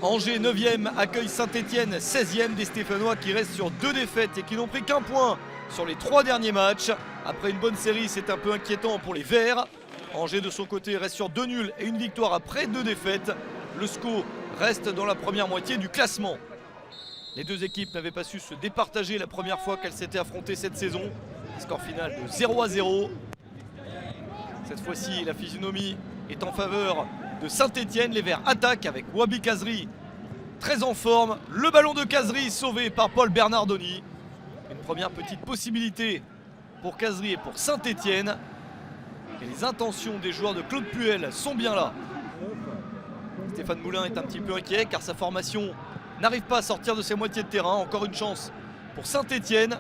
Angers 9e accueille Saint-Etienne 16e, des Stéphanois qui restent sur 2 défaites et qui n'ont pris qu'un point sur les 3 derniers matchs. Après une bonne série, c'est un peu inquiétant pour les Verts. Angers de son côté reste sur 2 nuls et une victoire après 2 défaites. Le SCO reste dans la première moitié du classement. Les deux équipes n'avaient pas su se départager la première fois qu'elles s'étaient affrontées cette saison. Score final de 0-0. Cette fois-ci, la physionomie est en faveur de Saint-Etienne. Les Verts attaquent avec Wabi Kazri très en forme. Le ballon de Kazri sauvé par Paul Bernardoni. Une première petite possibilité pour Kazri et pour Saint-Etienne. Et les intentions des joueurs de Claude Puel sont bien là. Stéphane Moulin est un petit peu inquiet car sa formation n'arrive pas à sortir de ses moitiés de terrain. Encore une chance pour Saint-Etienne.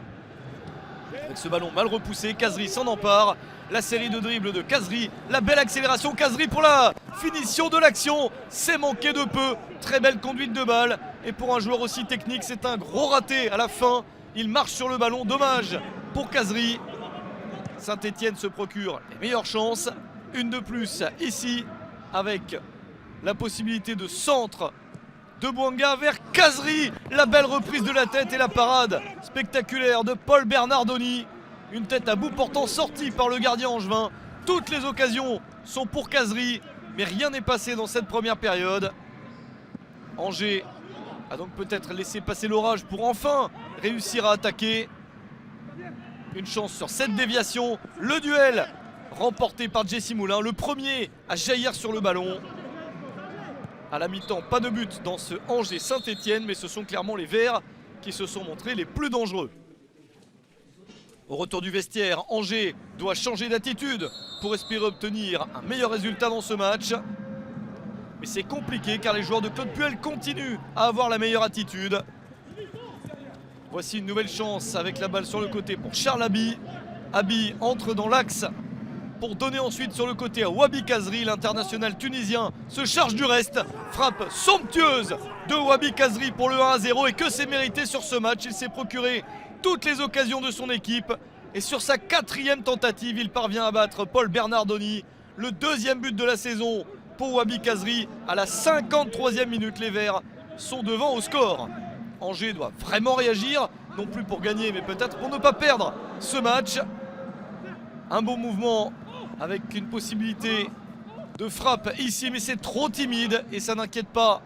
Avec ce ballon mal repoussé, Kazri s'en empare. La série de dribbles de Kazri, la belle accélération Kazri pour la finition de l'action. C'est manqué de peu, très belle conduite de balle. Et pour un joueur aussi technique, c'est un gros raté à la fin. Il marche sur le ballon, dommage pour Kazri. Saint-Etienne se procure les meilleures chances. Une de plus ici avec la possibilité de centre de Bouanga vers Kazri. La belle reprise de la tête et la parade spectaculaire de Paul Bernardoni. Une tête à bout portant sortie par le gardien angevin. Toutes les occasions sont pour Kazri, mais rien n'est passé dans cette première période. Angers a donc peut-être laissé passer l'orage pour enfin réussir à attaquer. Une chance sur cette déviation. Le duel remporté par Jesse Moulin, le premier à jaillir sur le ballon. À la mi-temps, pas de but dans ce Angers Saint-Etienne, mais ce sont clairement les Verts qui se sont montrés les plus dangereux. Au retour du vestiaire, Angers doit changer d'attitude pour espérer obtenir un meilleur résultat dans ce match. Mais c'est compliqué car les joueurs de Claude Puel continuent à avoir la meilleure attitude. Voici une nouvelle chance avec la balle sur le côté pour Charles Abi. Abi entre dans l'axe pour donner ensuite sur le côté à Wabi Kazri. L'international tunisien se charge du reste. Frappe somptueuse de Wabi Kazri pour le 1-0. Et que c'est mérité sur ce match. Il s'est procuré toutes les occasions de son équipe. Et sur sa 4e tentative, il parvient à battre Paul Bernardoni. Le 2e but de la saison pour Wabi Kazri. À la 53e minute, les Verts sont devant au score. Angers doit vraiment réagir, non plus pour gagner, mais peut-être pour ne pas perdre ce match. Un bon mouvement avec une possibilité de frappe ici, mais c'est trop timide et ça n'inquiète pas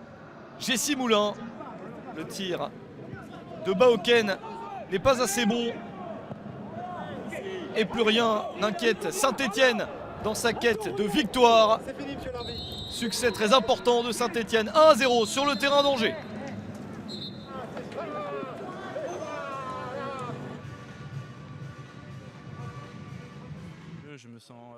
Jesse Moulin. Le tir de Baoken n'est pas assez bon. Et plus rien n'inquiète Saint-Etienne dans sa quête de victoire. Succès très important de Saint-Etienne, 1-0 sur le terrain d'Angers. Je me sens